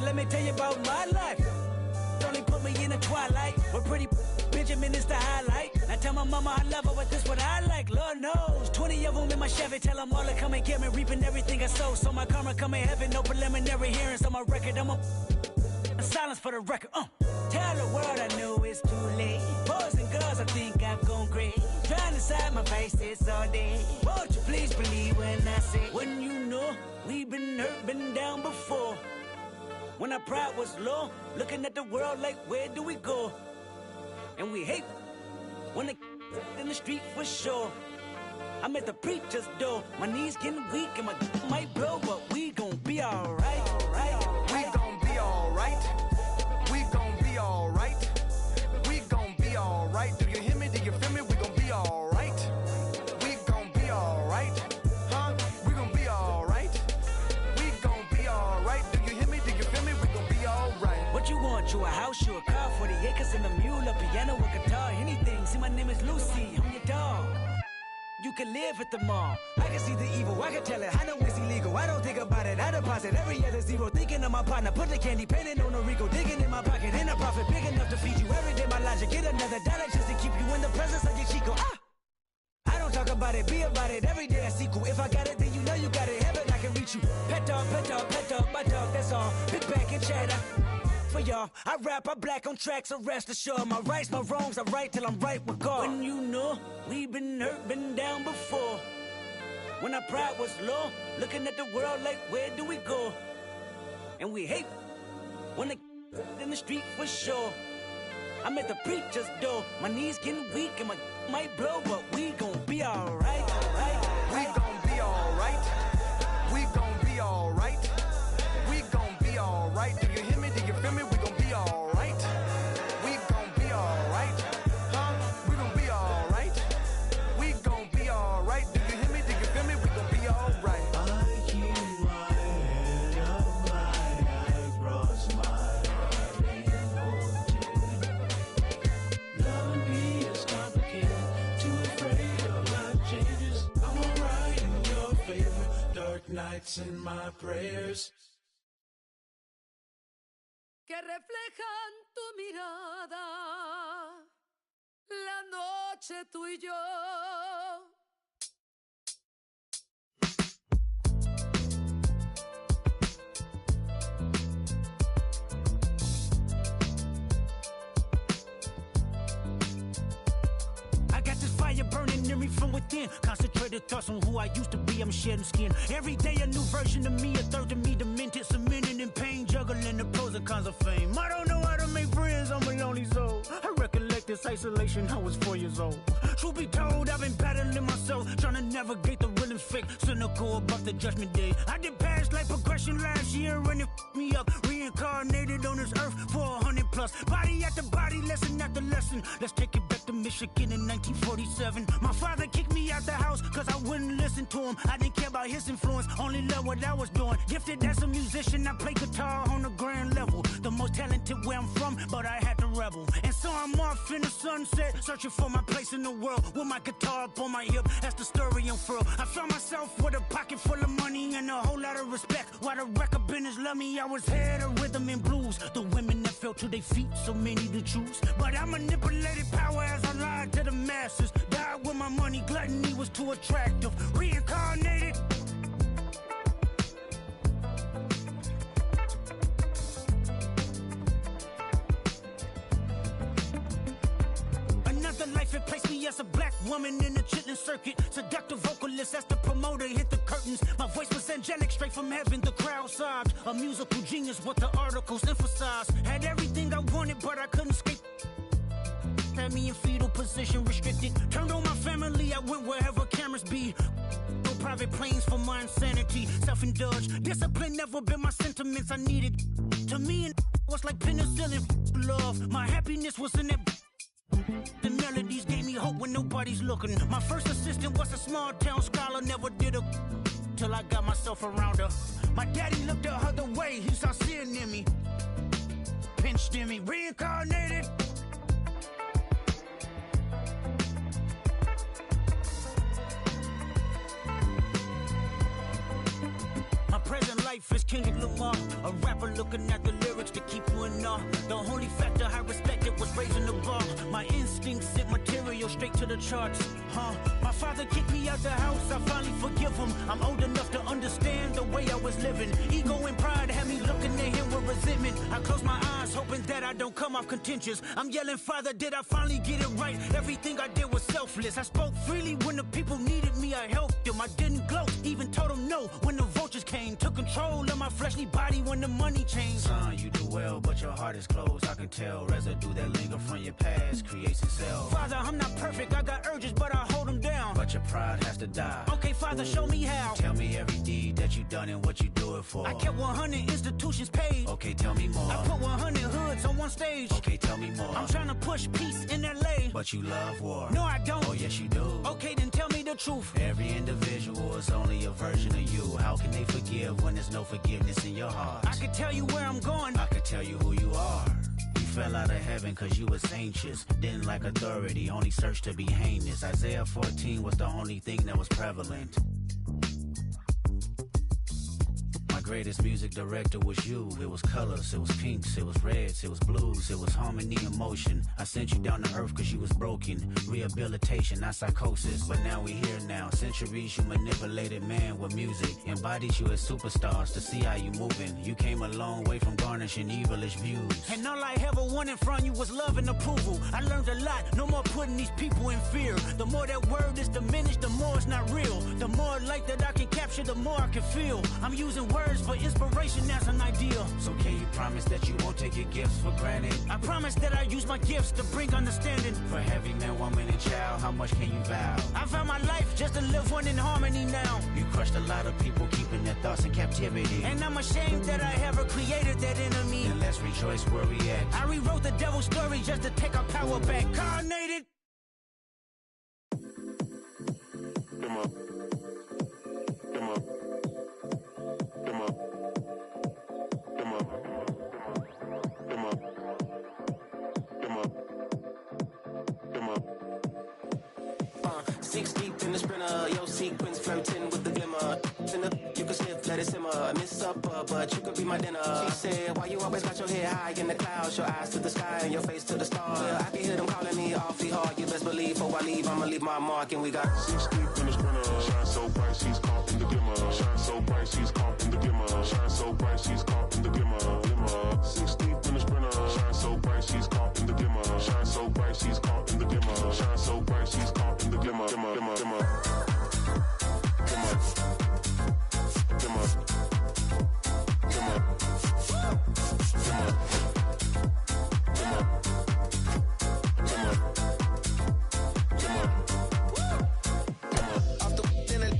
let me tell you about my life. Only put me in the twilight. We're pretty Benjamin is the highlight. Now tell my mama I love her, but this what I like. Lord knows, 20 of them in my Chevy. Tell them all to come and get me, reaping everything I sow. So my karma come in heaven, no preliminary hearings on my record. I'm a silence for the record. Tell the world I know it's too late. Boys and girls, I think I've gone crazy. Trying to side my vices all day. Won't you please believe when I say, when you know we've been hurt, been down before. When our pride was low, looking at the world like, where do we go? And we hate when they in the street for sure. I'm at the preacher's door, my knees getting weak and my might blow, but we gon' be alright. We gon' be alright. We gon' be alright. We gon' be alright. Do you hear me? Do you feel me? We gon' be alright. We gon' be alright. Huh? We gon' be alright. We gon' be alright. Do you hear me? Do you feel me? We gon' be alright. What you want? You a house, you a car, 40 acres and a mule, a piano, a guitar, anything. See, my name is Lucy, I'm your dog. You can live at the mall. I can see the evil, I can tell it. I know it's illegal. I don't think about it. I deposit every other zero. Thinking of my partner, put the candy painting on a Rico. Digging in my pocket, in a profit big enough to feed you every day. My logic, get another dollar just to keep you in the presence of your Chico. I don't talk about it, be about it. Every day I sequel. If I got it, then you know you got it. Heaven, I can reach you. Pet dog, my dog, that's all. Big back and chatter. For y'all, I rap, I black on tracks, so rest assured. My rights, my wrongs, I right till I'm right with God. When you know we've been hurt, been down before. When our pride was low, looking at the world like, where do we go? And we hate when they in the street for sure. I'm at the preacher's door, my knees getting weak and my might blow, but we gon' be alright. We gon' be alright. We gon' be alright. We gon' be alright. Do you hear me? Do you feel me? We gon' be alright. We gon' be alright. Huh? We gon' be alright. We gon' be alright. Do you hear me? Do you feel me? We gon' be alright. I keep my head up high, I cross my heart and hold you. Loving me is complicated, too afraid of life changes. I'm alright in your favor, dark nights in my prayers. Que reflejan tu mirada, la noche tú y yo. I got this fire burning in me from within. Concentrated thoughts on who I used to be, I'm shedding skin. Every day a new version of me, a third of me demented, cemented in pain, juggling the pros and cons of fame. I don't know how to make friends, I'm a lonely soul. I recollect this isolation, I was 4 years old. Truth be told, I've been battling myself, trying to navigate the real and fake, cynical about the judgment day. I did past life progression last year and it me up, reincarnated on this earth for 100 plus. Body after body, lesson after lesson. Let's take it back to Michigan in 1947. My father kicked me out the house cause I wouldn't listen to him. I didn't care about his influence, only loved what I was doing. Gifted as a musician, I play guitar on the grand level. The most talented where I'm from, but I had to rebel. And so I'm off in the sunset, searching for my place in the world. With my guitar up on my hip, that's the story unfurled. I found myself with a pocket full of money and a whole lot of respect. While the record business loved me, I was head of rhythm and blues. The women that fell to their feet, so many to choose. But I manipulated power as I lied to the masses. Died with my money, gluttony was too attractive. Reincarnated. Another life, it placed me as a black woman in the chitlin circuit. Seductive vocalist as the promoter hit the curtains. My voice was angelic, straight from heaven. The crowd sobbed. A musical genius, what the articles emphasized. Had everything I wanted, but I couldn't escape. Had me in fetal position, restricted. Turned on my family, I went wherever cameras be. No private planes for my insanity. Self-indulged, discipline never been my sentiments I needed. To me, it was like penicillin. Love, my happiness was in that. The melodies gave me hope when nobody's looking. My first assistant was a small town scholar, never did a till I got myself around her. My daddy looked at her the way he saw sin in me. Pinched in me, reincarnated. My present life as Kendrick Lamar. A rapper looking at the lyrics to keep you in awe. The only factor I respected was raising the bar. My instincts sent material straight to the charts. My father kicked me out the house, I finally forgive him. I'm old enough to understand the way I was living. Ego and pride had me looking at him with resentment. I close my eyes, hoping that I don't come off contentious. I'm yelling, Father, did I finally get it right? Everything I did was selfless. I spoke freely when the people needed me, I helped them. I didn't gloat, even told them no when the vultures came. Took control of my fleshly body when the money changed. Son, you do well, but your heart is closed. I can tell residue that linger from your past creates itself. Father, I'm not perfect, I got urges, but I hold them down. But your pride has to die. Okay, Father, show me how. Tell me every deed that you done and what you do it for. I kept 100 institutions paid. Okay, tell me more. I put 100 hoods on one stage. Okay, tell me more. I'm trying to push peace in LA. But you love war. No, I don't. Oh, yes, you do. Okay, then tell me the truth. Every individual is only a version of you. How can they forgive when there's no forgiveness in your heart? I could tell you where I'm going. I could tell you who you are. You fell out of heaven cause you was anxious. Didn't like authority, only searched to be heinous. Isaiah 14 was the only thing that was prevalent. My greatest music director was you. It was colors, it was pinks, it was reds, it was blues, it was harmony and motion. I sent you down to earth cause you was broken. Rehabilitation, not psychosis, but now we here now. Centuries you manipulated man with music. Embodied you as superstars to see how you moving. You came a long way from garnishing evilish views. And all I ever wanted from you was love and approval. I learned a lot, no more putting these people in fear. The more that word is diminished, the more it's not real. The more light that I can capture, the more I can feel. I'm using words for inspiration as an ideal. So can you promise that you won't take your gifts for granted? I promise that I use my gifts to bring understanding. For every man, woman, and child, how much can you vow? I found my life just to live one in harmony now. You crushed a lot of people keeping their thoughts in captivity. And I'm ashamed that I ever created that enemy. And let's rejoice where we at. I rewrote the devil's story just to take our power back. Carnated. Come on. Come on. Come on. Come on. Come on. Come on. Come on. 6 deep in the sprinter, yo sequence flirting with the glimmer. You can sniff, let it simmer. Miss supper, but you could be my dinner. She said, why you always got your head high in the clouds? Your eyes to the sky and your face to the stars. Well, I can hear them calling me awfully hard. You best believe before I leave, I'ma leave my mark. And we got 6 deep in the sprinter. Shine so bright, she's caught in the glimmer. Shine so bright, she's caught in the glimmer. Shine so bright, she's caught in the glimmer. 6 deep in the sprinter. Shine so bright, she's caught in the glimmer. Shine so bright, she's caught in the glimmer. Shine so bright, she's caught in the glimmer. Come on. Come on. Come on. Come on. Come on. Come on. Come on. Come on. Come on. Off the dinner,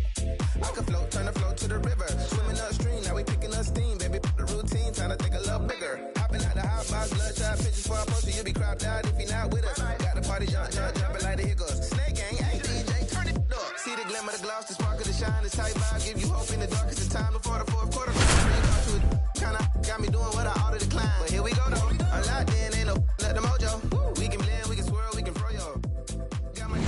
I can float, turn the float to the river. Swimming upstream, now we picking up steam, baby. The routine, time to think a little bigger. Hopping out the hot box, bloodshot pictures for our poster. You be cropped out if you're not with us. Got the party jumping like the hiccups. Snake gang, hey DJ, turn it up. See the glimmer, the gloss, the sparkle, the shine, the tight vibe. Give you hope in the darkest of time before the fourth quarter. Kinda got me doing what I ought to decline. But here we go though. Unlocked in, ain't no let the mojo. We can blend, we can swirl, we can throw yo. Got my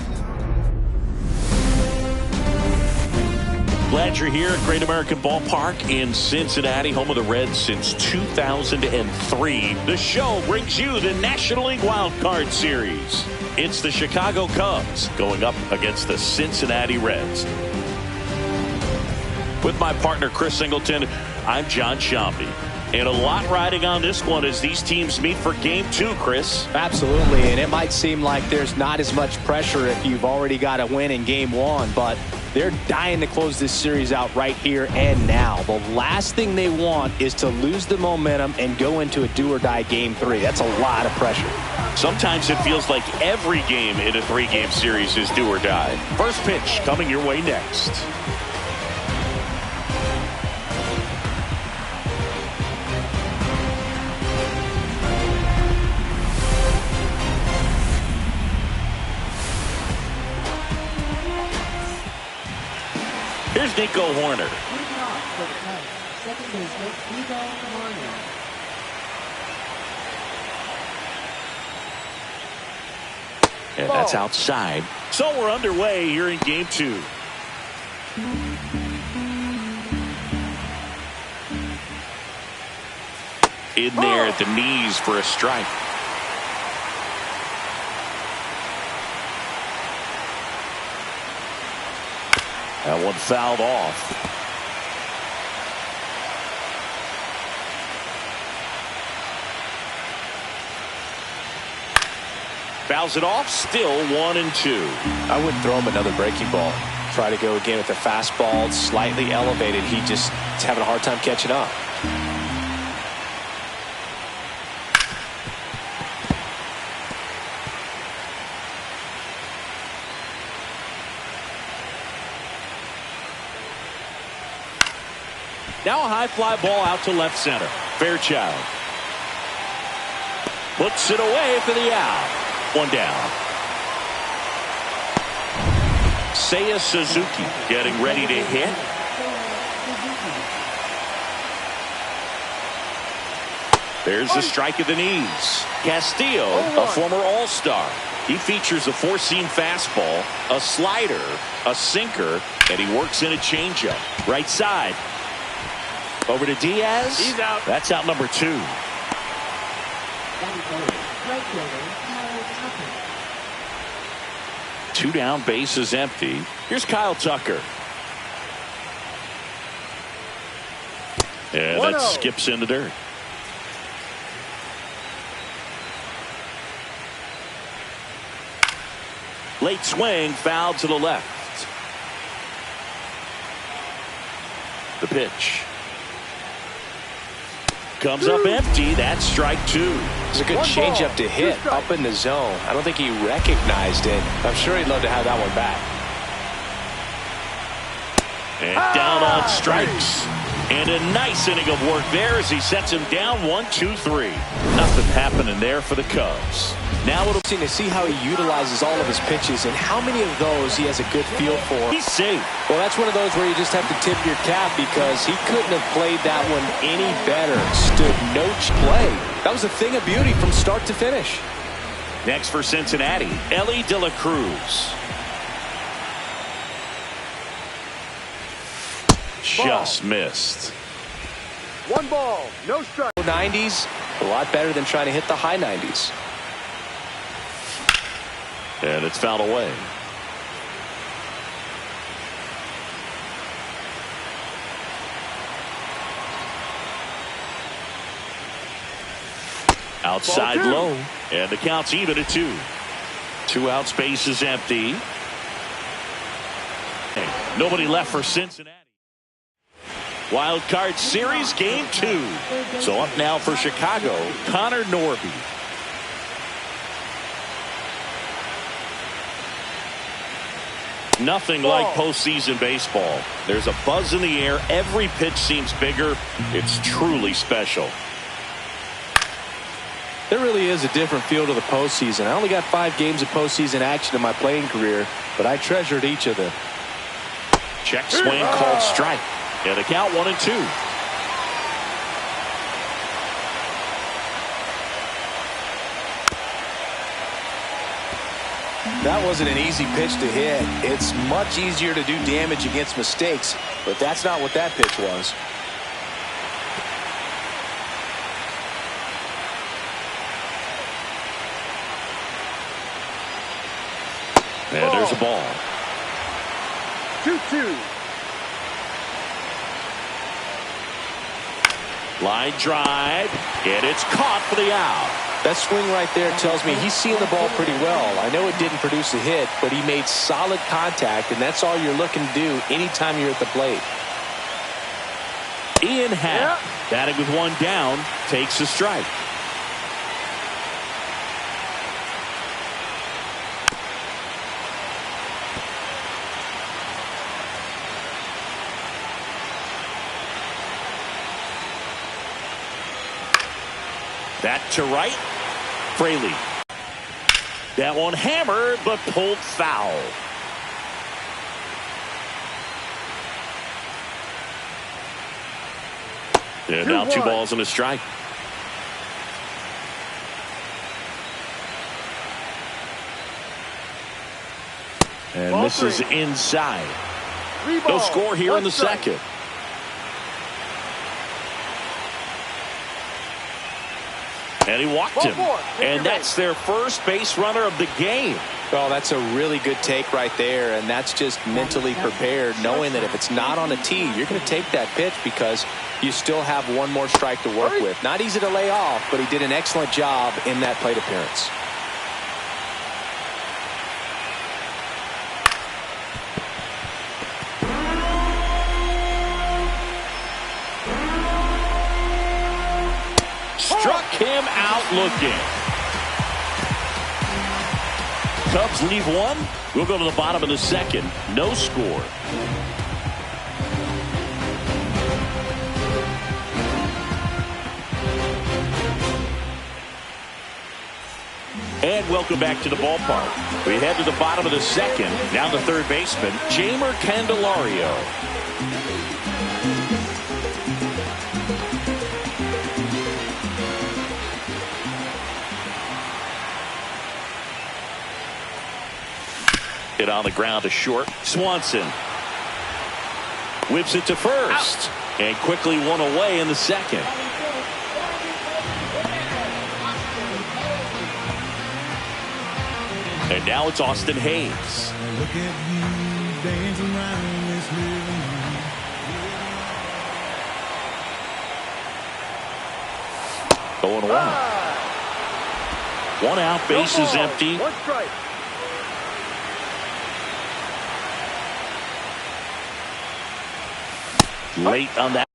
Glad you're here at Great American Ballpark in Cincinnati, home of the Reds since 2003. The show brings you the National League Wild Card Series. It's the Chicago Cubs going up against the Cincinnati Reds. With my partner, Chris Singleton, I'm John Shambi. And a lot riding on this one as these teams meet for Game 2, Chris. Absolutely, and it might seem like there's not as much pressure if you've already got a win in Game 1, but they're dying to close this series out right here and now. The last thing they want is to lose the momentum and go into a do-or-die Game 3. That's a lot of pressure. Sometimes it feels like every game in a 3-game series is do or die. First pitch coming your way next. Here's Nico Horner. Second baseman, Nico Horner. And that's outside. So we're underway here in Game 2. in there at the knees for a strike. That one fouled off. Fouls it off, still 1-2. I wouldn't throw him another breaking ball. Try to go again with the fastball, slightly elevated. He just is having a hard time catching up. Now a high fly ball out to left center. Fairchild puts it away for the out. One down. Seiya Suzuki getting ready to hit. There's a strike at the knees. Castillo, a former All-Star. He features a four-seam fastball, a slider, a sinker, and he works in a changeup. Right side. Over to Diaz. He's out. That's out number 2. Right fielder, Kyle Tucker. 2 down, bases empty. Here's Kyle Tucker. And that skips in the dirt. Late swing, foul to the left. The pitch. Comes up empty. That's strike 2. It's a good changeup to hit up in the zone. I don't think he recognized it. I'm sure he'd love to have that one back. And down on strikes. And a nice inning of work there as he sets him down 1-2-3. Nothing happening there for the Cubs. Now it'll be to see how he utilizes all of his pitches and how many of those he has a good feel for. He's safe. Well, that's one of those where you just have to tip your cap because he couldn't have played that one any better. Stood no play. That was a thing of beauty from start to finish. Next for Cincinnati, Ellie De La Cruz. Just missed. 1 ball, no strike. 90s, a lot better than trying to hit the high 90s. And it's fouled away. Outside low. And the count's even at 2. 2 out, space is empty. Nobody left for Cincinnati. Wild card series game 2. So up now for Chicago, Connor Norby. Nothing like postseason baseball. There's a buzz in the air. Every pitch seems bigger. It's truly special. There really is a different feel to the postseason. I only got 5 games of postseason action in my playing career, but I treasured each of them. Check swing called strike. And the count 1-2. That wasn't an easy pitch to hit. It's much easier to do damage against mistakes, but that's not what that pitch was. And there's a ball. 2-2. Line drive, and it's caught for the out. That swing right there tells me he's seeing the ball pretty well. I know it didn't produce a hit, but he made solid contact, and that's all you're looking to do anytime you're at the plate. Ian Happ, batting with 1 down, takes a strike. That to right. Fraley. That one hammered, but pulled foul. And now 2 balls and a strike. And this is inside. No score here in the second. And he walked him. And that's their first base runner of the game. Well, that's a really good take right there, and that's just mentally prepared, knowing that if it's not on the tee, you're going to take that pitch because you still have one more strike to work with. Not easy to lay off, but he did an excellent job in that plate appearance. Struck him out looking. Cubs leave one. We'll go to the bottom of the second. No score. And welcome back to the ballpark. We head to the bottom of the second. Now the third baseman, Jeimer Candelario. Hit on the ground to short. Swanson whips it to first. And quickly one away in the second. And now it's Austin Hayes. Look at you dancing around this living room. Going one. One out, base is empty. One strike. Late on that.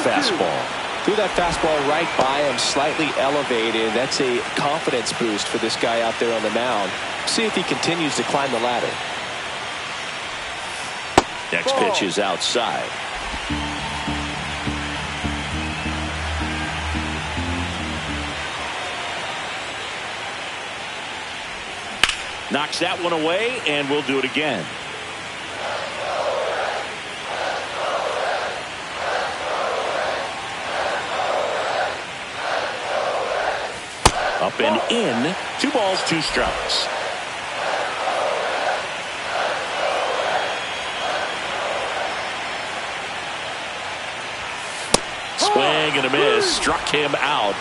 Fastball. Threw that fastball right by him, slightly elevated. That's a confidence boost for this guy out there on the mound. See if he continues to climb the ladder. Next pitch is outside. Knocks that one away, and we'll do it again. Up and in. 2 balls, 2 strikes. Swing and a miss. Struck him out.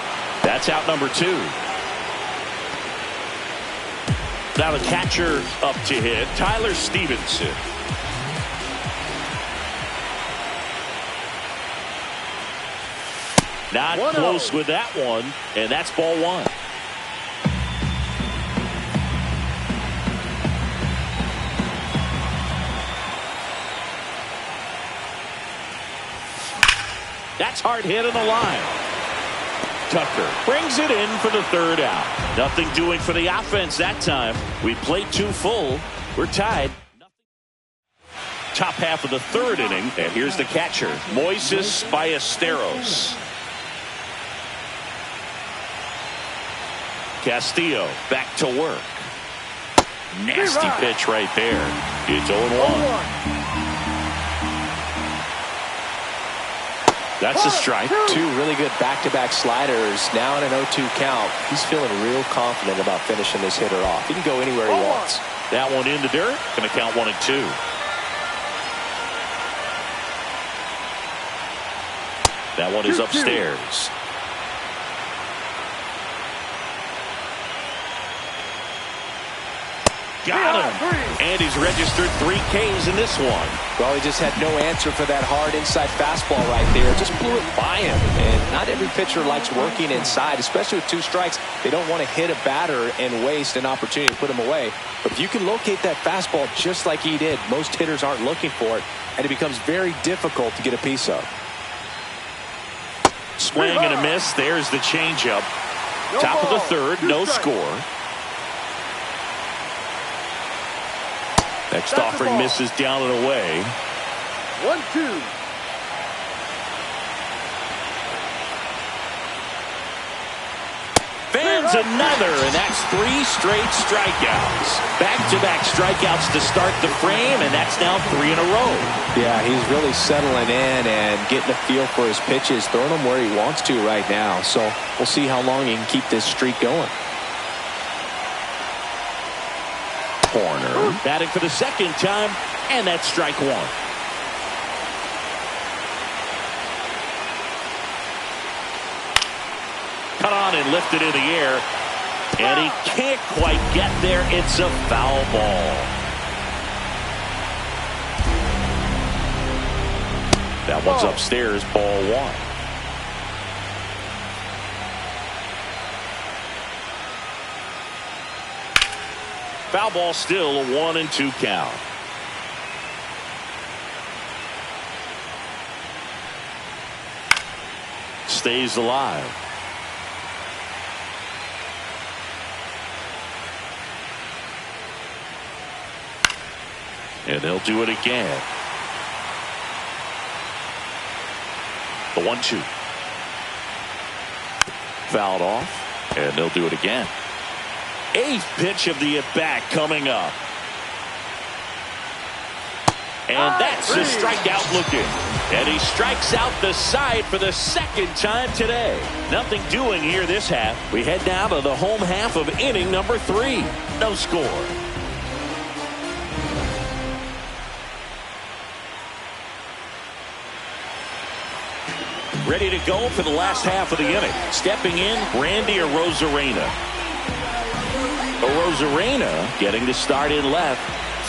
That's out number 2. Now the catcher up to hit, Tyler Stevenson. Not close with that one, and that's ball 1. That's hard hit on the line. Tucker brings it in for the 3rd out. Nothing doing for the offense that time. We played 2 full. We're tied. Top half of the 3rd inning. And here's the catcher, Moises Ballesteros. Castillo back to work. Nasty pitch right there. It's 0-1. That's a strike. 2 really good back-to-back sliders. Now in an 0-2 count. He's feeling real confident about finishing this hitter off. He can go anywhere he wants. That one in the dirt. Going to count 1 and 2. That one is upstairs. Got him. And he's registered 3 Ks in this one. Well, he just had no answer for that hard inside fastball right there. Just blew it by him. And not every pitcher likes working inside, especially with 2 strikes. They don't want to hit a batter and waste an opportunity to put him away. But if you can locate that fastball just like he did, most hitters aren't looking for it, and it becomes very difficult to get a piece of. Swing and a miss. There's the changeup. Top of the 3rd, no score. Next offering misses down and away. 1-2. Fans another, and that's 3 straight strikeouts. Back-to-back strikeouts to start the frame, and that's now 3 in a row. Yeah, he's really settling in and getting a feel for his pitches, throwing them where he wants to right now. So we'll see how long he can keep this streak going. Corner, batting for the second time, and that's strike 1. Cut on and lifted in the air, and he can't quite get there. It's a foul ball. That one's upstairs, ball 1. Foul ball, still a 1-2 count. Stays alive. And they'll do it again. The 1-2. Fouled off, and they'll do it again. 8th pitch of the at-bat coming up. And that's a strikeout looking. And he strikes out the side for the second time today. Nothing doing here this half. We head down to the home half of inning number 3. No score. Ready to go for the last half of the inning. Stepping in, Randy Arozarena. Arozarena getting the start in left.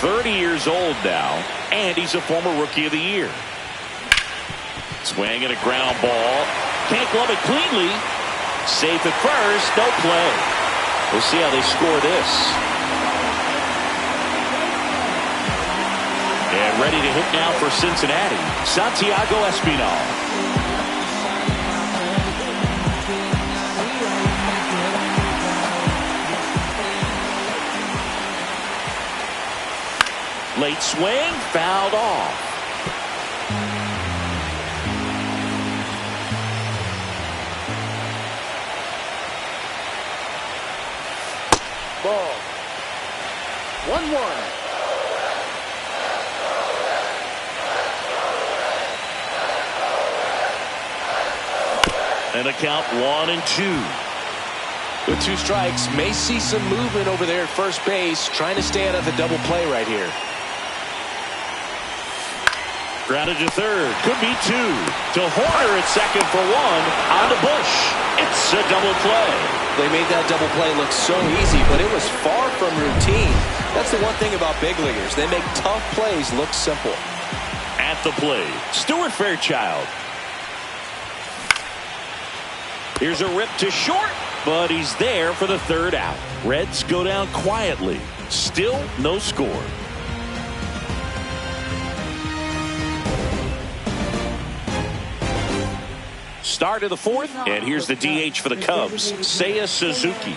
30 years old now, and he's a former Rookie of the Year. Swing and a ground ball. Can't glove it cleanly. Safe at first, no play. We'll see how they score this. And ready to hit now for Cincinnati, Santiago Espinal. Late swing, fouled off. Ball. 1-1. And a count 1-2. With 2 strikes, may see some movement over there at first base, trying to stay out of the double play right here. Grounded to third. Could be 2. To Horner at second for 1. On to Bush. It's a double play. They made that double play look so easy, but it was far from routine. That's the one thing about big leaguers. They make tough plays look simple. At the plate, Stuart Fairchild. Here's a rip to short, but he's there for the 3rd out. Reds go down quietly. Still no score. Start of the 4th, and here's the DH for the Cubs, Seiya Suzuki.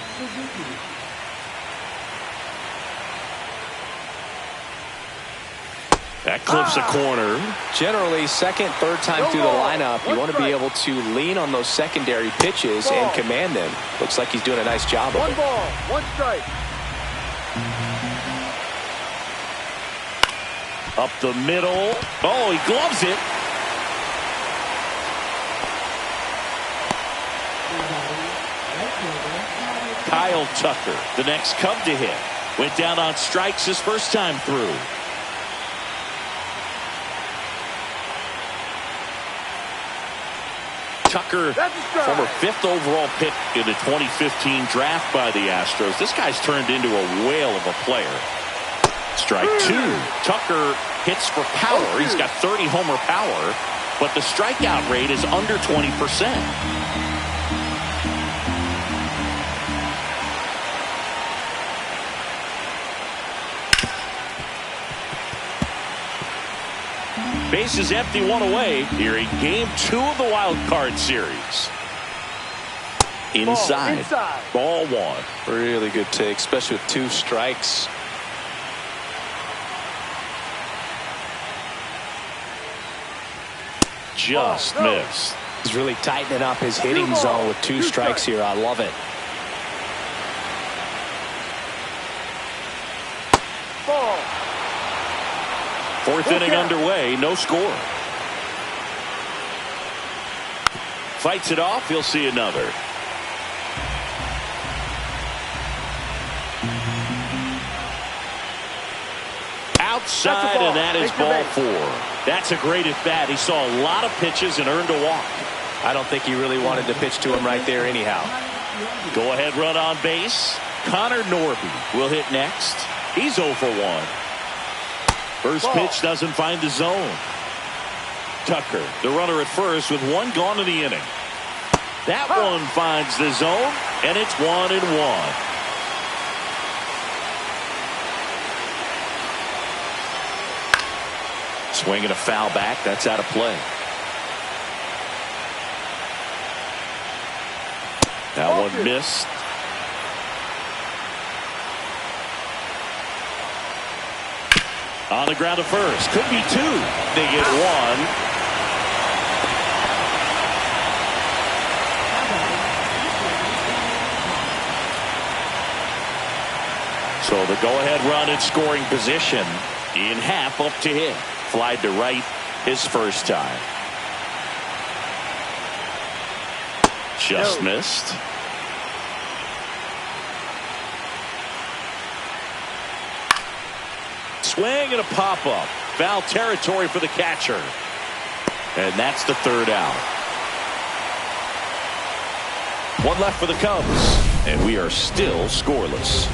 That clips a corner. Generally, second, third time through the lineup, you want to be able to lean on those secondary pitches and command them. Looks like he's doing a nice job of it. 1 ball, 1 strike. Up the middle. Oh, he gloves it. Kyle Tucker, the next Cub to hit. Went down on strikes his first time through. Tucker, former 5th overall pick in the 2015 draft by the Astros. This guy's turned into a whale of a player. Strike 2. Tucker hits for power. He's got 30 homer power, but the strikeout rate is under 20%. Base is empty, 1 away here in game 2 of the wild card series. Inside. Ball 1. Really good take, especially with 2 strikes. Just missed. He's really tightening up his hitting zone with 2 strikes here. I love it. Ball. 4th inning underway, no score. Fights it off, he'll see another. Outside, and that is ball 4. That's a great at-bat. He saw a lot of pitches and earned a walk. I don't think he really wanted to pitch to him right there anyhow. Go-ahead run on base. Connor Norby will hit next. He's 0 for 1. First pitch doesn't find the zone. Tucker, the runner at first with 1 gone in the inning. That one finds the zone, and it's 1-1. Swinging a foul back. That's out of play. That one missed. On the ground to first. Could be 2. They get 1. So the go-ahead run in scoring position. In half up to hit. Flied to right his first time. Just missed. Swing and a pop-up. Foul territory for the catcher. And that's the 3rd out. 1 left for the Cubs. And we are still scoreless.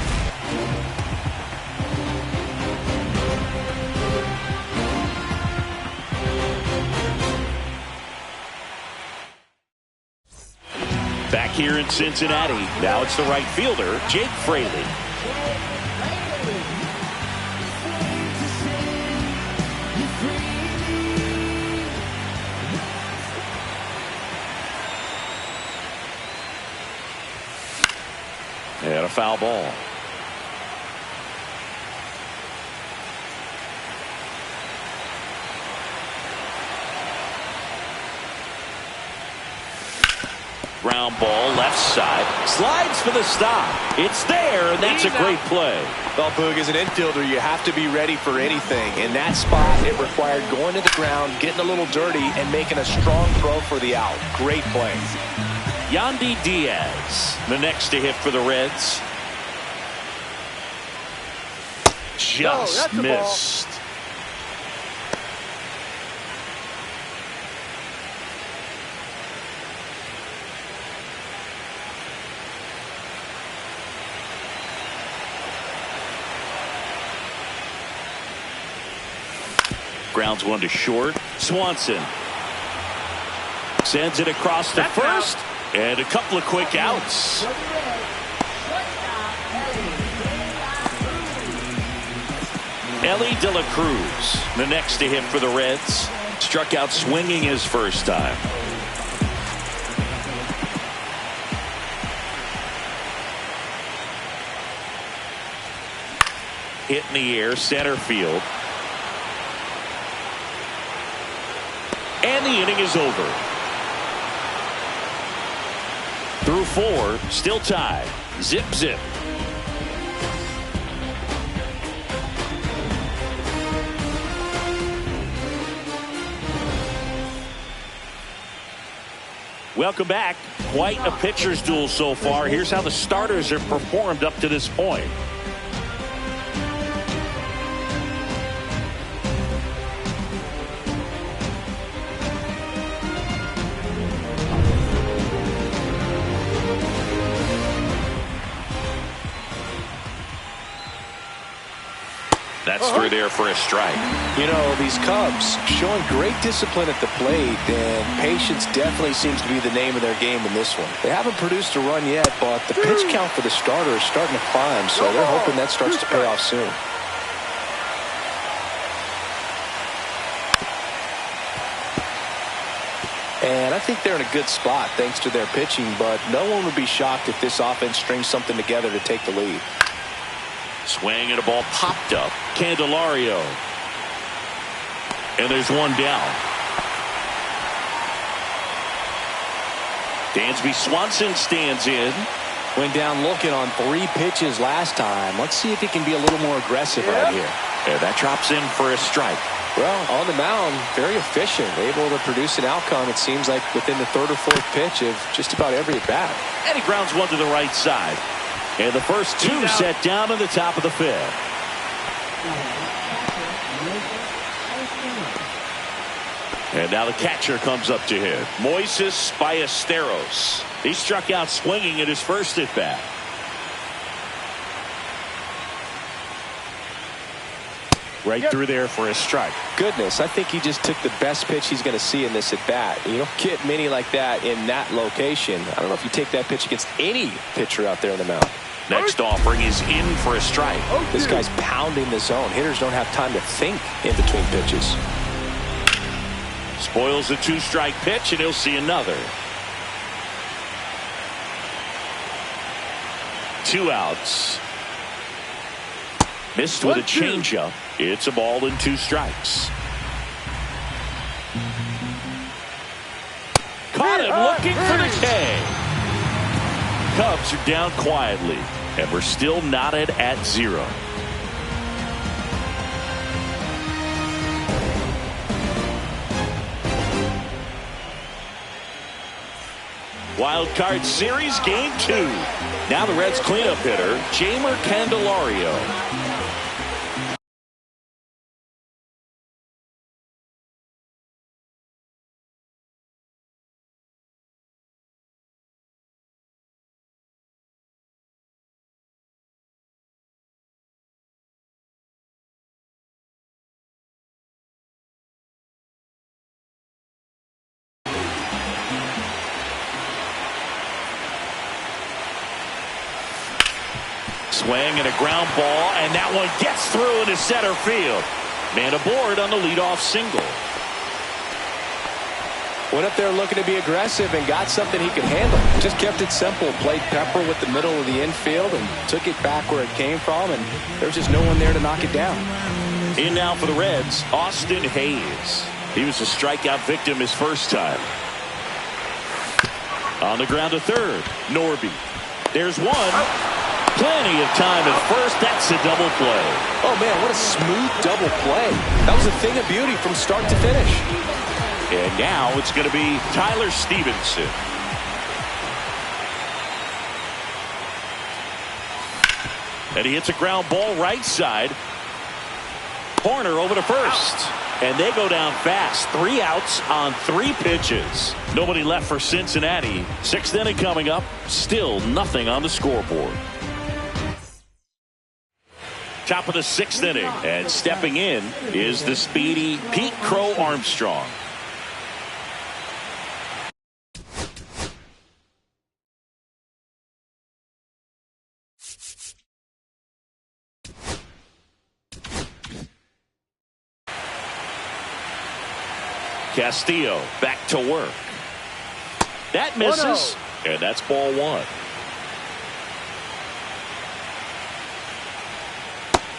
Back here in Cincinnati, now it's the right fielder, Jake Fraley. And a foul ball. Ground ball, left side. Slides for the stop. It's there, and that's a great play. Well, Boog, as an infielder, you have to be ready for anything. In that spot, it required going to the ground, getting a little dirty, and making a strong throw for the out. Great play. Yandy Diaz, the next to hit for the Reds. Just missed. Grounds 1 to short. Swanson sends it across to first, and a couple of quick outs. Ellie De La Cruz, the next to hit for the Reds. Struck out swinging his first time. Hit in the air, center field. And the inning is over. Through 4, still tied. Zip, zip. Welcome back. Quite a pitcher's duel so far. Here's how the starters have performed up to this point. That's through there for a strike. You know, these Cubs showing great discipline at the plate, and patience definitely seems to be the name of their game in this one. They haven't produced a run yet, but the pitch count for the starter is starting to climb, so they're hoping that starts to pay off soon. And I think they're in a good spot thanks to their pitching, but no one would be shocked if this offense strings something together to take the lead. Swing and a ball popped up. Candelario. And there's one down. Dansby Swanson stands in. Went down looking on 3 pitches last time. Let's see if he can be a little more aggressive right here. And that drops in for a strike. Well, on the mound, very efficient, able to produce an outcome, it seems like, within the 3rd or 4th pitch of just about every at bat. And he grounds one to the right side. And the first 2 set down in the top of the 5th. And now the catcher comes up to him. Moises Ballesteros. He struck out swinging at his first at bat. Right through there for a strike. Goodness, I think he just took the best pitch he's going to see in this at bat. You don't get many like that in that location. I don't know if you take that pitch against any pitcher out there in the mound. Next offering is in for a strike. This guy's pounding the zone. Hitters don't have time to think in between pitches. Spoils a 2-strike pitch, and he'll see another. 2 outs. Missed with a changeup. It's a ball and 2 strikes. Caught him looking for the K. Cubs are down quietly, and we're still knotted at 0. Wild Card Series Game 2. Now the Reds cleanup hitter, Jamer Candelario. Swing and a ground ball, and that one gets through into center field. Man aboard on the leadoff single. Went up there looking to be aggressive and got something he could handle. Just kept it simple. Played pepper with the middle of the infield and took it back where it came from, and there was just no one there to knock it down. In now for the Reds, Austin Hayes. He was a strikeout victim his first time. On the ground to third, Norby. There's one. Plenty of time at first. That's a double play. Oh, man, what a smooth double play. That was a thing of beauty from start to finish. And now it's going to be Tyler Stevenson. And he hits a ground ball right side. Corner over to first. And they go down fast. 3 outs on 3 pitches. Nobody left for Cincinnati. 6th inning coming up. Still nothing on the scoreboard. Top of the 6th inning, and stepping in is the speedy Pete Crow Armstrong. Castillo back to work. That misses, and that's ball 1.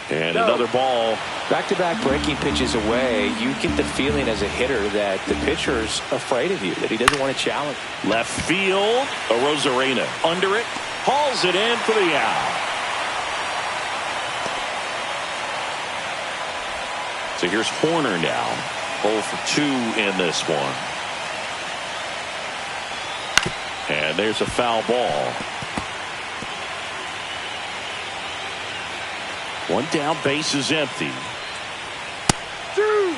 And another ball. Back-to-back breaking pitches away. You get the feeling as a hitter that the pitcher's afraid of you, that he doesn't want to challenge. Left field. Arozarena under it. Hauls it in for the out. So here's Horner now. 0 for 2 in this one. And there's a foul ball. 1 down, base is empty. 2.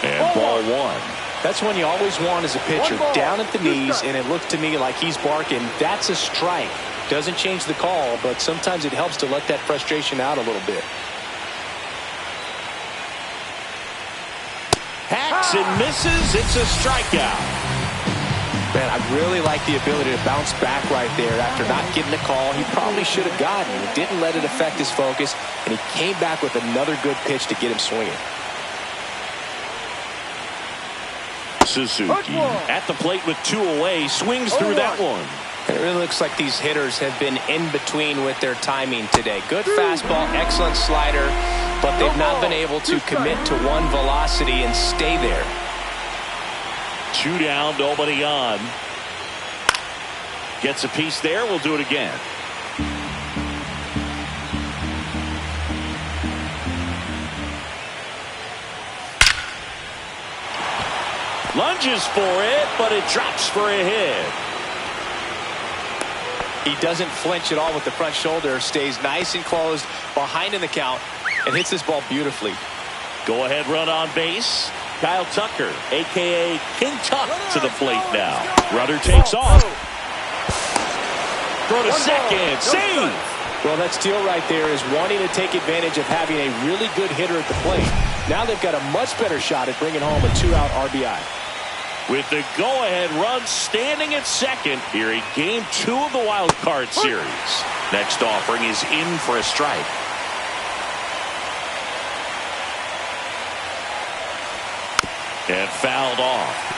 And ball 1. That's one you always want as a pitcher. Down at the knees, and it looked to me like he's barking. That's a strike. Doesn't change the call, but sometimes it helps to let that frustration out a little bit. Hacks and misses. It's a strikeout. Man, I really like the ability to bounce back right there after not getting the call he probably should have gotten. He didn't let it affect his focus, and he came back with another good pitch to get him swinging. Suzuki at the plate with 2 away, swings through that one. And it really looks like these hitters have been in between with their timing today. Good fastball, excellent slider. but they've not been able to commit to one velocity and stay there. 2 down, nobody on. Gets a piece there. We'll do it again. Lunges for it, but it drops for a hit. He doesn't flinch at all with the front shoulder. Stays nice and closed behind in the count and hits this ball beautifully. Go ahead run on base. Kyle Tucker, a.k.a. King Tuck, to the plate now. Runner takes off. Throw to second. Save! Well, that steal right there is wanting to take advantage of having a really good hitter at the plate. Now they've got a much better shot at bringing home a 2-out RBI. With the go-ahead run standing at second here in Game 2 of the Wild Card Series. Next offering is in for a strike. And fouled off.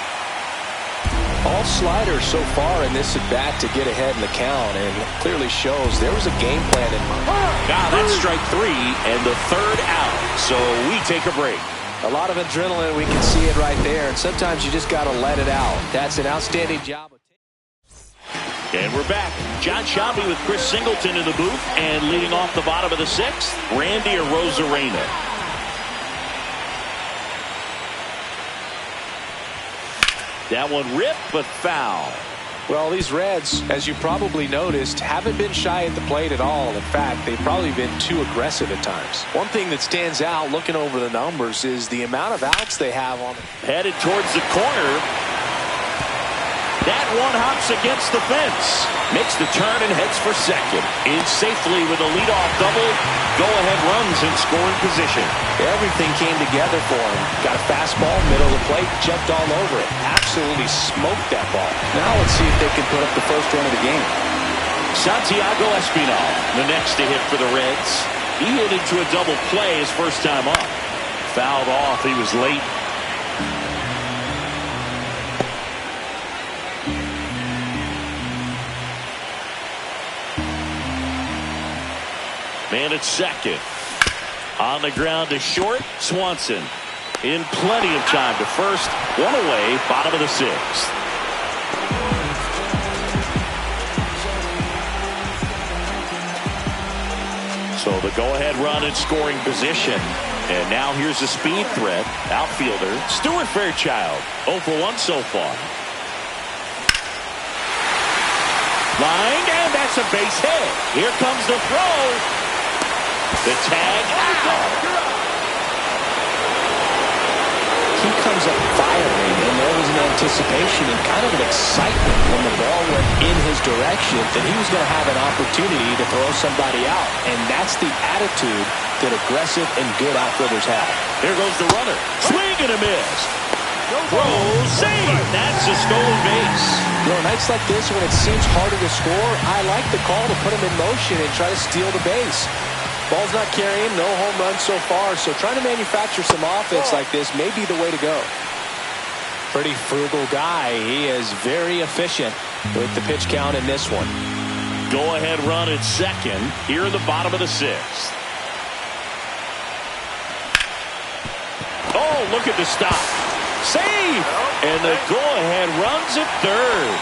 All sliders so far in this at-bat to get ahead in the count, and it clearly shows there was a game plan in mind. Now that's strike 3 and the 3rd out. So we take a break. A lot of adrenaline, we can see it right there, and sometimes you just got to let it out. That's an outstanding job. And we're back. John Sciambi with Chris Singleton in the booth, and leading off the bottom of the 6th, Randy Arozarena. That one ripped, but foul. Well, these Reds, as you probably noticed, haven't been shy at the plate at all. In fact, they've probably been too aggressive at times. One thing that stands out looking over the numbers is the amount of outs they have on it. Headed towards the corner. That one hops against the fence. Makes the turn and heads for second. In safely with a leadoff double. Go-ahead runs in scoring position. Everything came together for him. Got a fastball, middle of the plate, jumped all over it. Absolutely smoked that ball. Now let's see if they can put up the first run of the game. Santiago Espinal, the next to hit for the Reds. He hit into a double play his first time up. Fouled off. He was late. Man at second. On the ground to short. Swanson in plenty of time to first. One away, bottom of the 6th. So the go-ahead run in scoring position. And now here's a speed threat. Outfielder Stuart Fairchild. 0 for 1 so far. Line, and that's a base hit. Here comes the throw. The tag out. He comes up firing, and there was an anticipation and kind of an excitement when the ball went in his direction that he was going to have an opportunity to throw somebody out. And that's the attitude that aggressive and good outfielders have. There goes the runner. Swing and a miss. Throw, save. That's a stolen base. You know, nights like this when it seems harder to score, I like the call to put him in motion and try to steal the base. Ball's not carrying, no home runs so far, so trying to manufacture some offense like this may be the way to go. Pretty frugal guy. He is very efficient with the pitch count in this one. Go ahead run at second here in the bottom of the 6th. Oh, look at the stop. Save! And the go-ahead runs at third.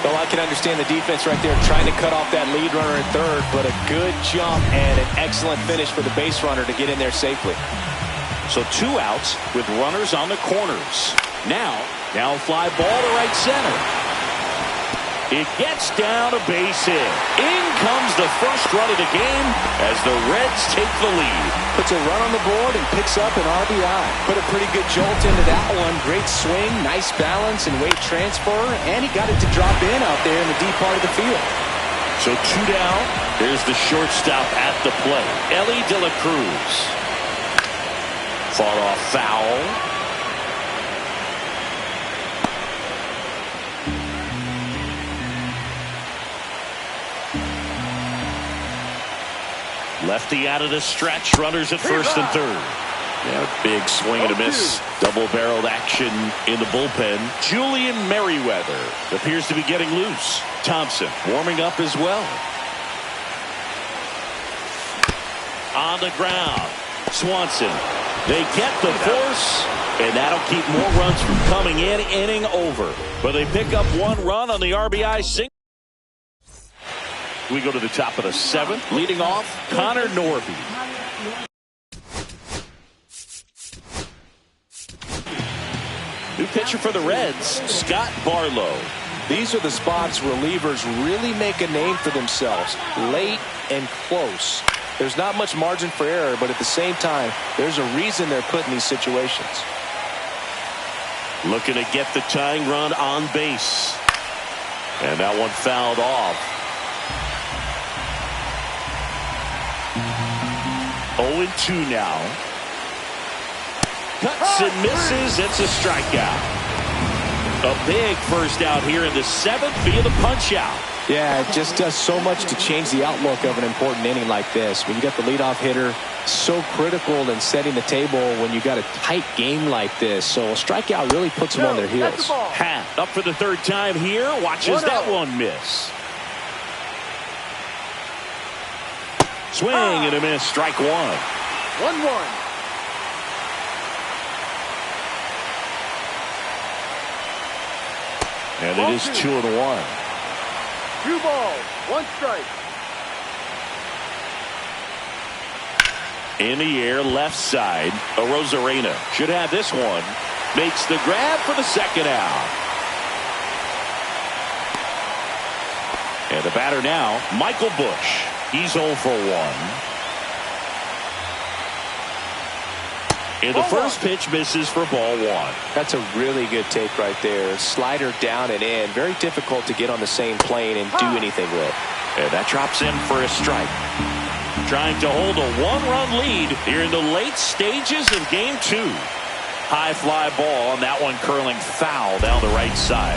Well, I can understand the defense right there trying to cut off that lead runner at third, but a good jump and an excellent finish for the base runner to get in there safely. So 2 outs with runners on the corners. Now fly ball to right center. It gets down a base hit. In comes the first run of the game as the Reds take the lead. Puts a run on the board and picks up an RBI. Put a pretty good jolt into that one. Great swing, nice balance and weight transfer, and he got it to drop in out there in the deep part of the field. So 2 down. There's the shortstop at the plate. Ellie De La Cruz. Fought off foul. Lefty out of the stretch. Runners at first and third. Yeah, big swing and a miss. Double-barreled action in the bullpen. Julian Merriweather appears to be getting loose. Thompson warming up as well. on the ground. Swanson, they get the force, and that'll keep more runs from coming in. Inning over. But they pick up 1 run on the RBI single. We go to the top of the 7th. Leading off, Connor Norby. New pitcher for the Reds, Scott Barlow. These are the spots where relievers really make a name for themselves. Late and close. There's not much margin for error, but at the same time, there's a reason they're put in these situations. Looking to get the tying run on base. And that one fouled off. 0-2 now. Cuts and misses. It's a strikeout. A big first out here in the 7th via the punch out. Yeah, it just does so much to change the outlook of an important inning like this. When you got the leadoff hitter, so critical in setting the table when you got a tight game like this. So a strikeout really puts them on their heels. Hat up for the 3rd time here. Watches that one miss. Swing and a miss. Strike 1. 1-1. And it is 2-1. 2 balls, 1 strike. In the air, left side. Arozarena should have this one. Makes the grab for the 2nd out. And the batter now, Michael Busch. He's 0 for 1. And the first pitch misses for ball 1. That's a really good take right there. Slider down and in. Very difficult to get on the same plane and do anything with. And that drops in for a strike. Trying to hold a 1-run lead here in the late stages of game 2. High fly ball, and that one curling foul down the right side.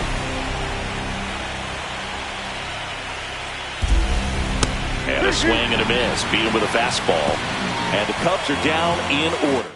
And a swing and a miss. Beat him with a fastball. And the Cubs are down in order.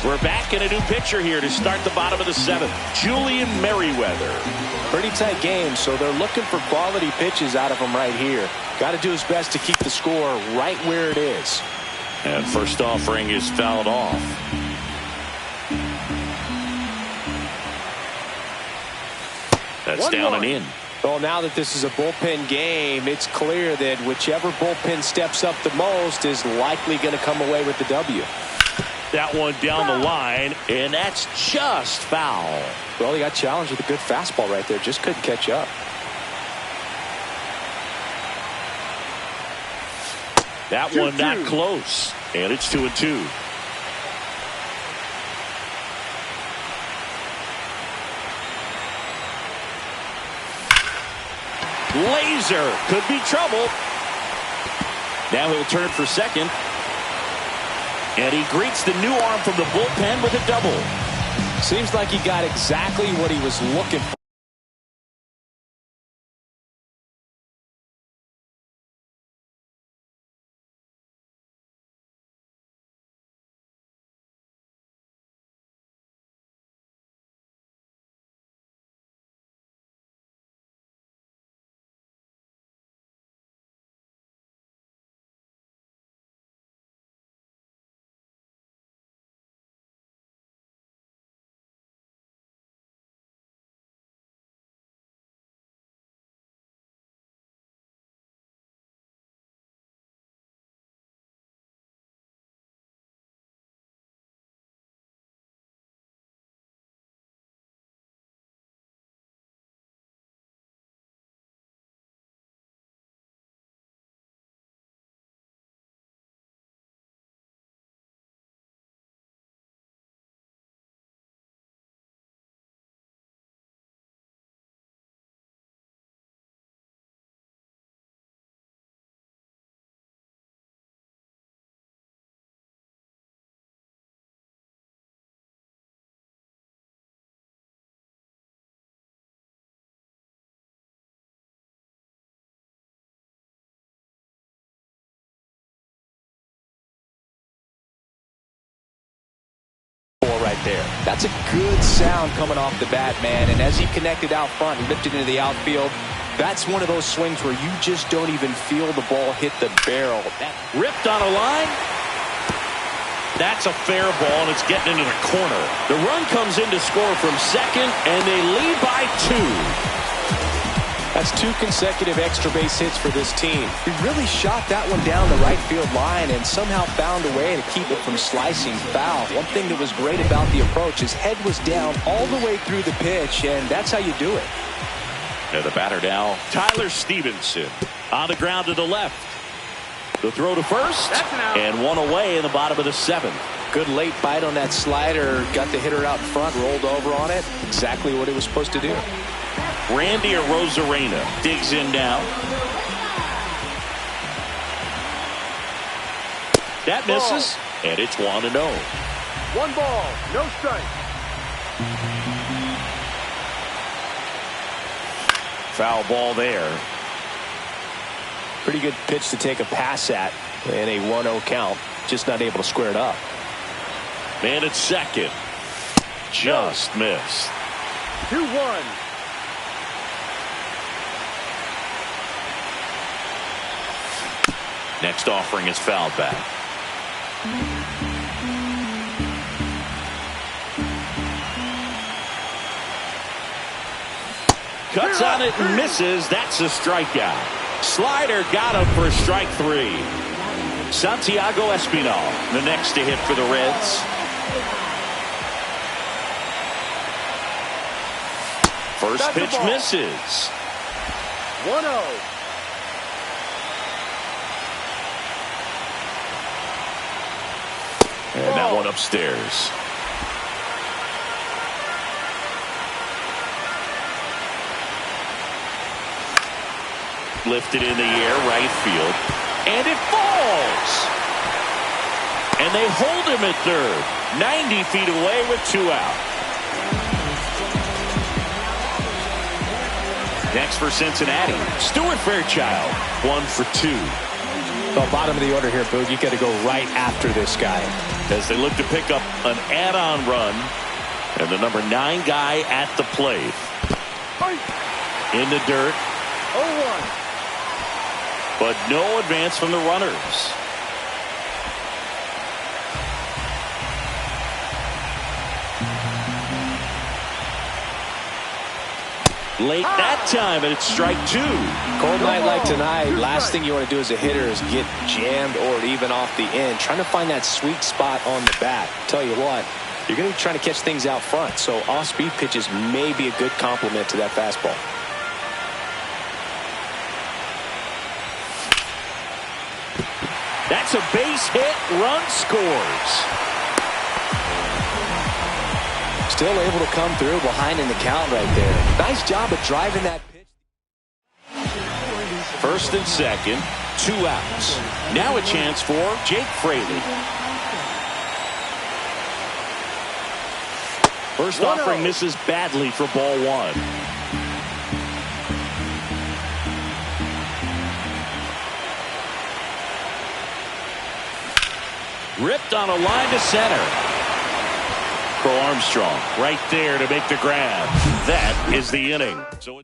We're back in a new pitcher here to start the bottom of the 7th. Julian Merriweather. Pretty tight game, so they're looking for quality pitches out of him right here. Got to do his best to keep the score right where it is. And first offering is fouled off. That's down and in. Well, now that this is a bullpen game, it's clear that whichever bullpen steps up the most is likely going to come away with the W. That one down the line, and that's just foul. Well, he got challenged with a good fastball right there. Just couldn't catch up. That one not close, and it's 2-2. Laser could be trouble. Now he'll turn for second. And he greets the new arm from the bullpen with a double. Seems like he got exactly what he was looking for. Right there. That's a good sound coming off the bat, man. And as he connected out front and lifted into the outfield, that's one of those swings where you just don't even feel the ball hit the barrel. That ripped on a line. That's a fair ball, and it's getting into the corner. The run comes in to score from second, and they lead by 2. That's 2 consecutive extra base hits for this team. He really shot that one down the right field line and somehow found a way to keep it from slicing foul. One thing that was great about the approach, his head was down all the way through the pitch, and that's how you do it. And the batter now, Tyler Stevenson, on the ground to the left. The throw to first, and one away in the bottom of the 7th. Good late bite on that slider. Got the hitter out in front, rolled over on it. Exactly what he was supposed to do. Randy Arozarena digs in now. That misses, and it's 1-0. 1 ball, no strike. Foul ball there. Pretty good pitch to take a pass at in a 1-0 count. Just not able to square it up. Man at second. Just missed. 2-1. Next offering is fouled back. Cuts on it and misses. That's a strikeout. Slider got him for strike 3. Santiago Espinal, the next to hit for the Reds. First pitch misses. 1-0. And that one upstairs. Lifted in the air, right field. And it falls. And they hold him at third. 90 feet away with 2 out. Next for Cincinnati, Stuart Fairchild, 1 for 2. Well, bottom of the order here, Boog. You got to go right after this guy. as they look to pick up an add-on run. And the number 9 guy at the plate. In the dirt. 0-1. But no advance from the runners. Late that time, and it's strike 2. Cold night like tonight, last thing you want to do as a hitter is get jammed or even off the end. Trying to find that sweet spot on the bat. Tell you what, you're going to be trying to catch things out front, so off-speed pitches may be a good complement to that fastball. That's a base hit. Run scores. Still able to come through behind in the count right there. Nice job of driving that pitch. First and second, 2 outs. Now a chance for Jake Fraley. First offering misses badly for ball 1. Ripped on a line to center. Crow Armstrong right there to make the grab. That is the inning. So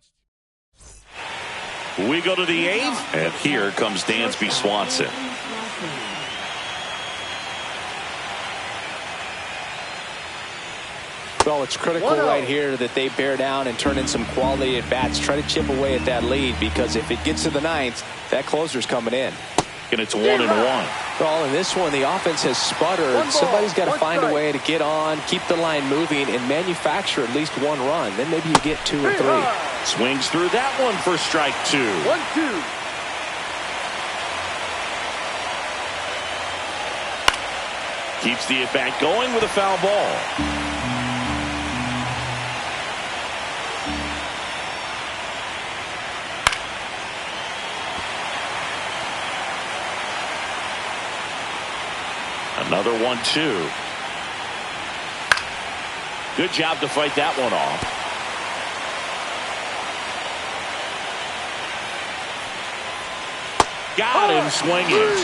we go to the 8th, and here comes Dansby Swanson. Well, it's critical right here that they bear down and turn in some quality at bats. Try to chip away at that lead, because if it gets to the 9th, that closer's coming in. And it's 1-1. Well, in this one, the offense has sputtered. Somebody's got to find a way to get on, keep the line moving, and manufacture at least 1 run. Then maybe you get 2 or 3. Swings through that one for strike 2. 1-2. Keeps the at-bat going with a foul ball. Another 1-2. Good job to fight that one off. Got him swinging.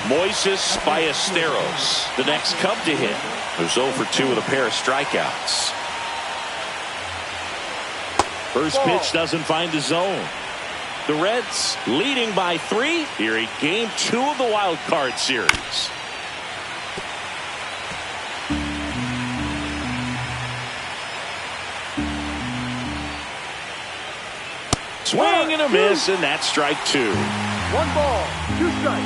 Moises Ballesteros, the next Cub to hit, who's 0 for 2 with a pair of strikeouts. First pitch doesn't find the zone. The Reds leading by 3 here in Game 2 of the Wild Card Series. Swing and a miss, and that's strike 2. 1 ball, 2 strikes.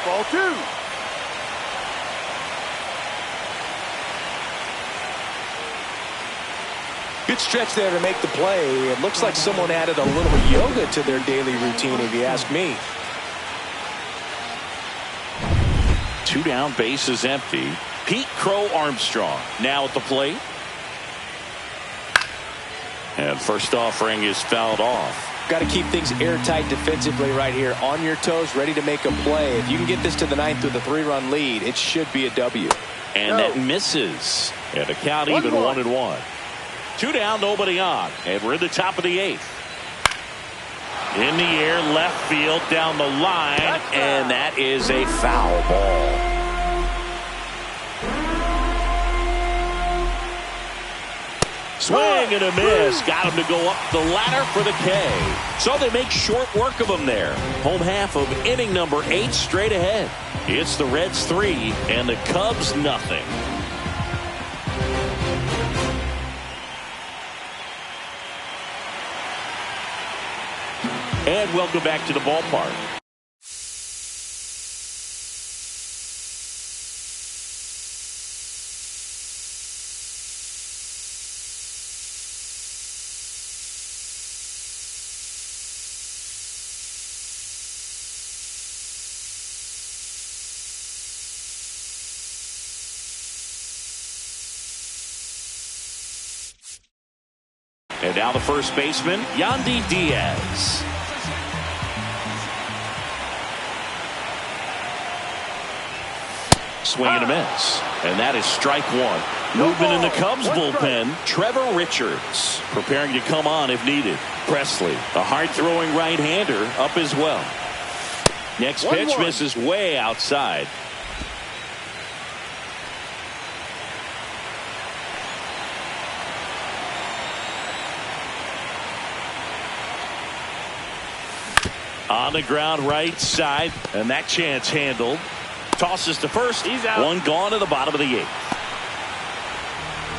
Ball 2. Good stretch there to make the play. It looks like someone added a little yoga to their daily routine, if you ask me. 2 down, bases empty. Pete Crow Armstrong now at the plate. And first offering is fouled off. Got to keep things airtight defensively right here. On your toes, ready to make a play. If you can get this to the 9th with a 3-run lead, it should be a W. And that misses. And the count even 1-1. 2 down, nobody on. And we're in the top of the 8th. In the air, left field, down the line. And that is a foul ball. Swing and a miss. Got him to go up the ladder for the K. So they make short work of him there. Home half of inning number 8 straight ahead. It's the Reds 3 and the Cubs nothing. And welcome back to the ballpark. And now the first baseman, Yandy Diaz. Swing and a miss. And that is strike one. Movement in the Cubs bullpen. Trevor Richards preparing to come on if needed. Presley, a hard-throwing right-hander, up as well. Next pitch misses way outside. On the ground right side, and that chance handled. Tosses to first. He's out. One gone to the bottom of the eighth.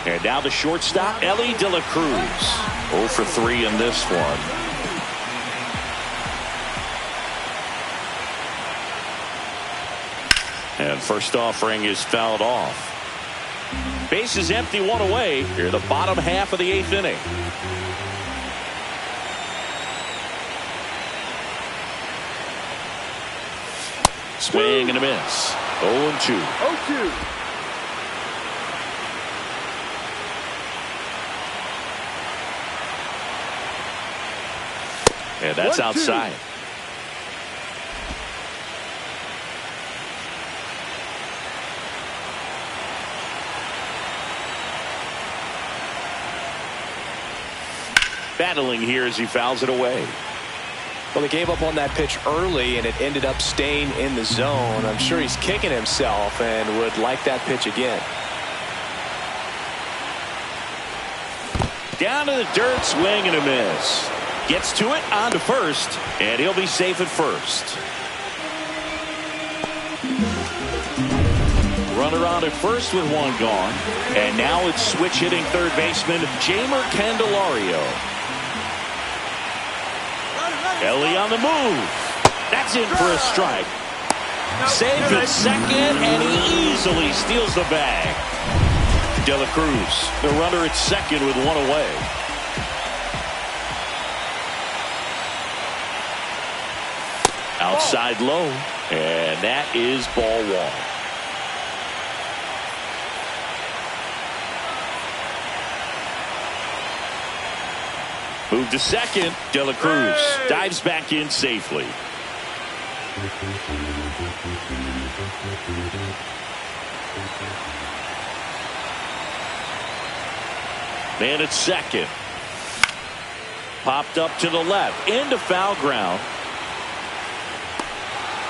And now the shortstop, Ellie De La Cruz. 0 for 3 in this one. And first offering is fouled off. Base is empty, one away. Here in the bottom half of the eighth inning. Swing and a miss. 0-2. 0-2. And that's outside. Battling here as he fouls it away. Well, he gave up on that pitch early, and it ended up staying in the zone. I'm sure he's kicking himself and would like that pitch again. Down to the dirt, swing and a miss. Gets to it, on to first, and he'll be safe at first. Runner on at first with one gone. And now it's switch hitting third baseman Jamer Candelario. Ellie on the move. That's in for a strike. Saved at second, and he easily steals the bag. De La Cruz, the runner at second with one away. Outside low, and that is ball one. Move to second. De La Cruz dives back in safely. Man at second. Popped up to the left. Into foul ground.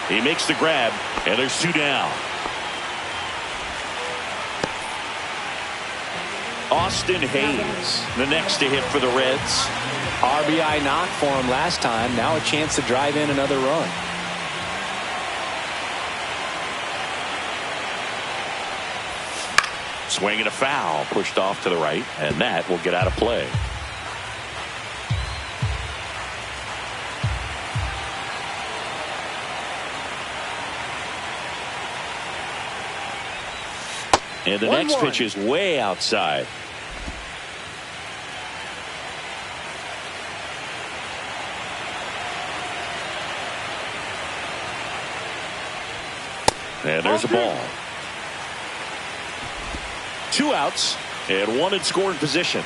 He makes the grab, and there's two down. Austin Hayes, the next to hit for the Reds. RBI knock for him last time. Now a chance to drive in another run. Swing and a foul, pushed off to the right, and that will get out of play. And the next pitch is way outside. And there's a ball. Two outs and one in scoring position.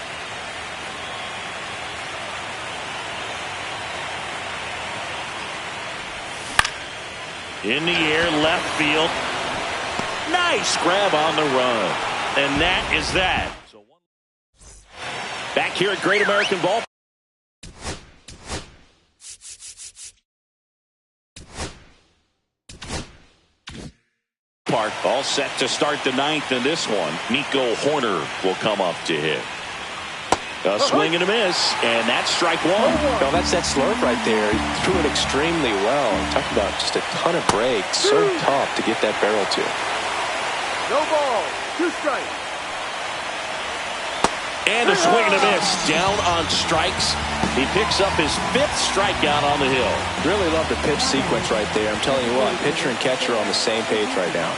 In the air, left field. Nice grab on the run. And that is that. Back here at Great American Ball. Park all set to start the ninth in this one. Nico Horner will come up to hit. A swing and a miss, and that's strike one. No, that's that slurve right there. He threw it extremely well. Talk about just a ton of breaks. So tough to get that barrel to. No ball. 2 strikes. And a swing and a miss. Down on strikes. He picks up his 5th strikeout on the hill. Really love the pitch sequence right there. I'm telling you what, pitcher and catcher on the same page right now.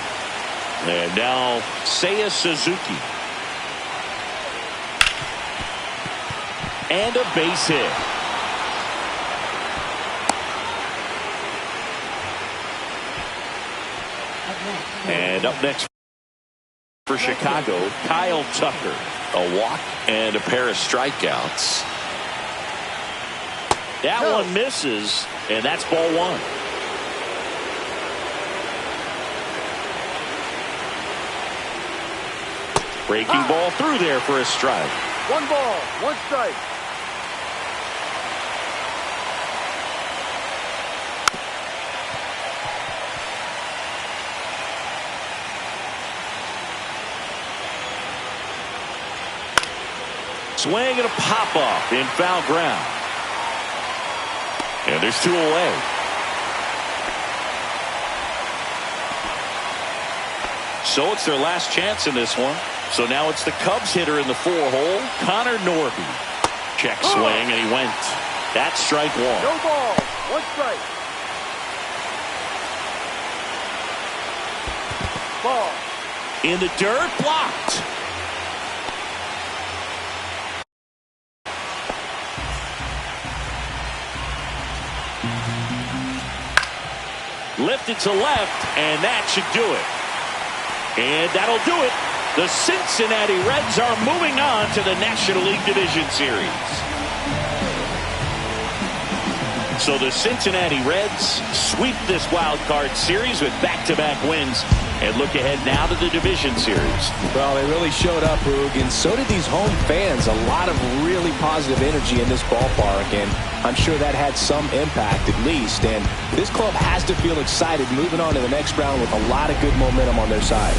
And now Seiya Suzuki. And a base hit. And up next for Chicago, Kyle Tucker. A walk and a pair of strikeouts. That one misses, and that's ball one. Breaking ball through there for a strike. 1 ball, 1 strike. Swing and a pop-off in foul ground. And there's 2 away. So it's their last chance in this one. So now it's the Cubs hitter in the 4-hole, Connor Norby. Check swing, and he went. That's strike 1. No ball, 1 strike. Ball. In the dirt, blocked. Lifted to left, and that should do it. And that'll do it. The Cincinnati Reds are moving on to the National League Division Series. So the Cincinnati Reds sweep this wild card series with back-to-back wins and look ahead now to the division series. Well, they really showed up, Boog, and so did these home fans. A lot of really positive energy in this ballpark, and I'm sure that had some impact at least. And this club has to feel excited moving on to the next round with a lot of good momentum on their side.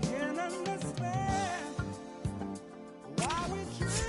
Can't understand why we treat